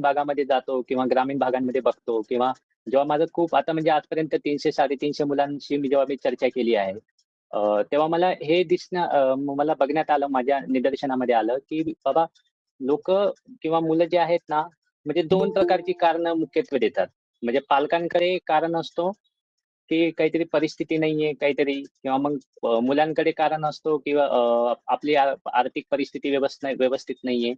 भागामध्ये जातो किंवा ग्रामीण भागांमध्ये बघतो किंवा जेव्हा माझं खूप आता म्हणजे आजपर्यंत 300-350 मुलांशी जेव्हा मी चर्चा केली आहे, तेव्हा मला हे मला बघण्यात आलं, माझ्या निदर्शनामध्ये आलं, की बाबा लोकं किंवा मुलं जे आहेत ना, म्हणजे 2 प्रकारची कारणं मुख्यत्वे देतात. म्हणजे पालकांकडे कारण असतो, की काहीतरी परिस्थिती नाहीये काहीतरी किंवा मग मुलांकडे कारण असतो किंवा आपली आर्थिक परिस्थिती व्यवस्थित नाहीये.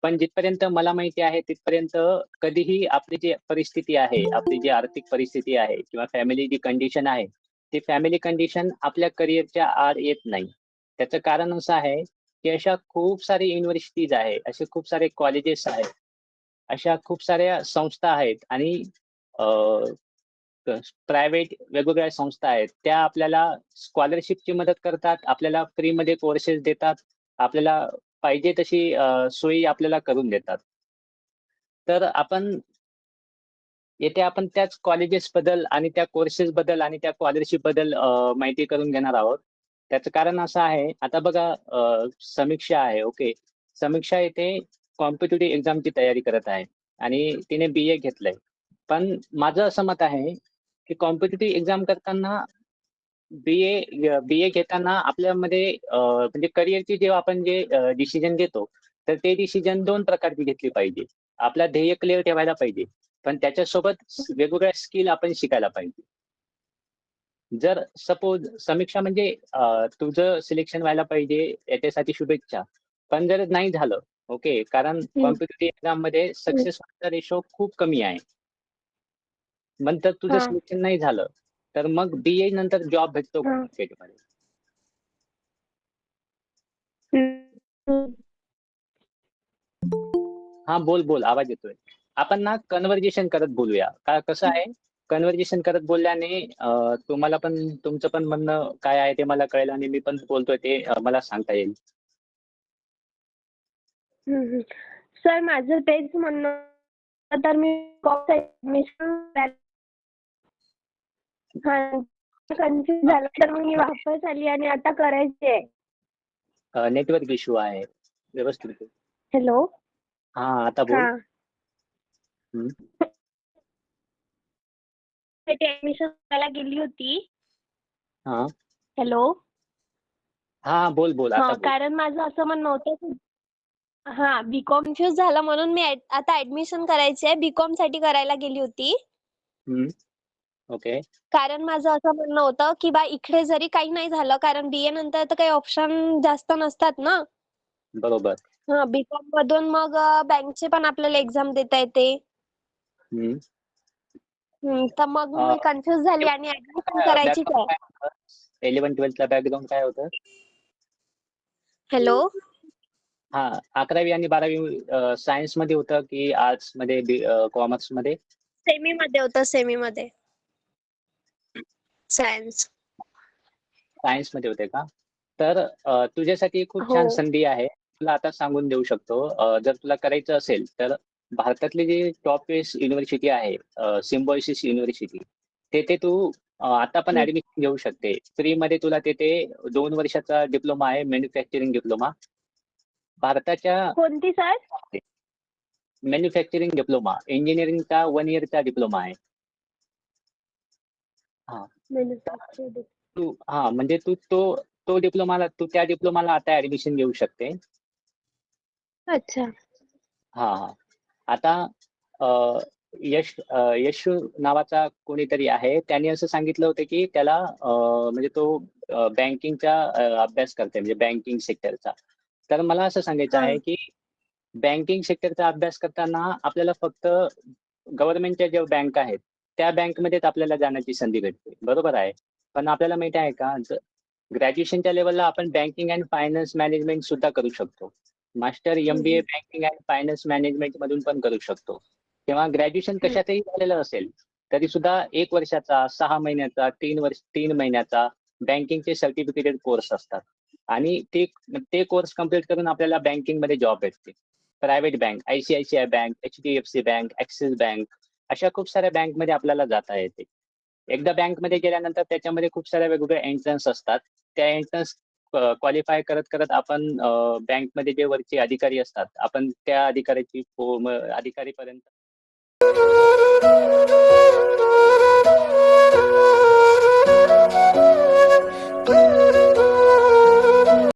पण जिथपर्यंत मला माहिती आहे तिथपर्यंत कधीही आपली जी परिस्थिती आहे, आपली जी आर्थिक परिस्थिती आहे किंवा फॅमिली जी कंडिशन आहे, ती फॅमिली कंडिशन आपल्या करिअरच्या आड येत नाही. त्याचं कारण असं आहे, की अशा खूप सारी युनिव्हर्सिटीज आहे, असे खूप सारे कॉलेजेस आहेत, अशा खूप साऱ्या संस्था आहेत आणि प्रायव्हेट वेगवेगळ्या संस्था आहेत. त्या आपल्याला स्कॉलरशिपची मदत करतात, आपल्याला फ्रीमध्ये कोर्सेस देतात, आपल्याला पाहिजे तशी सोयी आपल्याला करून देतात. तर येथे आपण त्याच कॉलेजेसबद्दल आणि त्या कोर्सेसबद्दल आणि त्या स्कॉलरशिपबद्दल माहिती करून घेणार आहोत. त्याचं कारण असं आहे, आता बघा समीक्षा आहे, ओके. समीक्षा येथे कॉम्पिटिटिव्ह एक्झामची तयारी करत आहे आणि तिने बी-ए घेतलंय. पण माझं असं मत आहे, की कॉम्पिटिटिव्ह एक्झाम करताना बी-ए घेताना आपल्यामध्ये म्हणजे करिअरची जेव्हा आपण डिसिजन घेतो, तर ते डिसिजन 2 प्रकारची घेतली पाहिजे. आपला ध्येय क्लिअर ठेवायला पाहिजे. पण त्याच्यासोबत वेगवेगळ्या स्किल आपण शिकायला पाहिजे. जर सपोज समीक्षा म्हणजे तुझं सिलेक्शन व्हायला पाहिजे याच्यासाठी शुभेच्छा. पण जर नाही झालं, ओके. कारण हं. कॉम्पिटिटिव्ह एक्झाममध्ये हं. सक्सेस होण्याचा रेशो खूप कमी आहे. मग जर तुझं हां. सिलेक्शन नाही झालं, तर मग बी-ए नंतर जॉब भेटतो का हां. मार्केटमध्ये? हं. हं. हां, बोल, आवाज येतोय. आपण ना कन्व्हर्जेशन करत बोलूया. कसं हं. आहे, कन्व्हर्जेशन करत बोलल्याने तुम्हाला पण तुमचं पण म्हणणं काय आहे ते मला कळेल आणि मी पण बोलतोय ते मला सांगता येईल. हं, हं. सर माझं तेच म्हणणं तर मी ॲडमिशन हां. कन्फ्यूज हां, झालं तर मग मी वापस आली आणि आता करायची आहे. नेटवर्क इश्यू आहे. व्यवस्थित बोल. हॅलो? हां, आता बोल. हां. हं. साठी ॲडमिशन करायला गेली होती. हां. हॅलो? हां, बोल. आता हां, बोल. कारण माझं असं म्हणणं होतं की हां, बी-कॉम कन्फ्यूज झालं म्हणून मी आता ॲडमिशन करायची आहे. बी-कॉमसाठी करायला गेली होती. हं. ओके. कारण माझं असं म्हणणं होतं, की बा इकडे जरी काही नाही झालं कारण बी-ए नंतर तर काही ऑप्शन जास्त नसतात ना. बरोबर. हां, बी-कॉममधून मग बँकची पण आपल्याला एक्झाम देता येते. हं. तर मग अ, मी कन्फ्यूज झाली आणि ॲडमिशन करायचीच बॅकग्राऊंड आहे. काय होतं? 11th-12thला बॅकग्राऊंड काय होतं? हॅलो? हां, 11वी आणि 12वी सायन्समध्ये होतं की आर्ट्समध्ये, कॉमर्समध्ये? सेमीमध्ये होतं, सेमीमध्ये. सायन्स. सायन्समध्ये होते का? तर तुझ्यासाठी खूप हो. छान संधी आहे. तुला आता सांगून देऊ शकतो. जर तुला करायचं असेल, तर भारतातली जी टॉप बेस्ट युनिव्हर्सिटी आहे, सिम्बायोसिस युनिव्हर्सिटी, तेथे तू आता पण हं. ॲडमिशन घेऊ शकते. फ्रीमध्ये तुला तेथे 2 वर्षाचा डिप्लोमा आहे, मॅन्युफॅक्चरिंग डिप्लोमा. भारताच्या कोणती सर? मॅन्युफॅक्चरिंग डिप्लोमा, इंजिनिअरिंगचा 1 इयरचा डिप्लोमा आहे. हां. मॅन्युफॅक्चरिंग. म्हणजे तू त्या डिप्लोमाला आता ॲडमिशन घेऊ शकते. अच्छा. हां, हां. आता अ, यश नावाचा कोणीतरी आहे. त्याने असं सांगितलं होतं, की त्याला म्हणजे तो बँकिंगचा अभ्यास करतोय म्हणजे बँकिंग सेक्टरचा. तर मला असं सांगायचं हां. आहे, की बँकिंग सेक्टरचा अभ्यास करताना आपल्याला फक्त गव्हर्नमेंटच्या ज्या बँक आहेत, त्या बँकमध्येच आपल्याला जाण्याची संधी भेटते. बरोबर आहे. पण आपल्याला माहिती आहे का, ग्रॅज्युएशनच्या लेव्हलला आपण बँकिंग अँड फायनान्स मॅनेजमेंट सुद्धा करू शकतो. मास्टर हं, एम-बी-ए हं. बँकिंग अँड फायनान्स मॅनेजमेंटमधून पण करू शकतो. किंवा ग्रॅज्युएशन हं. कशातही झालेलं असेल, तरी सुद्धा 1 वर्षाचा, 6 महिन्याचा, 3 महिन्याचा बँकिंगचे सर्टिफिकेटेड कोर्स असतात. आणि ते कोर्स कंप्लीट करून आपल्याला बँकिंगमध्ये जॉब भेटते. Private bank, I-C-I-C-I bank, HDFC bank, axis bank, अशा खूप साऱ्या बँकमध्ये आपल्याला जाता येते. एकदा बँकमध्ये गेल्यानंतर त्याच्यामध्ये खूप साऱ्या वेगवेगळ्या एंट्रन्स असतात. त्या एंट्रन्स क्वालिफाय करत आपण बँकमध्ये जे वरचे अधिकारी असतात, आपण त्या अधिकाऱ्याची अधिकारीपर्यंत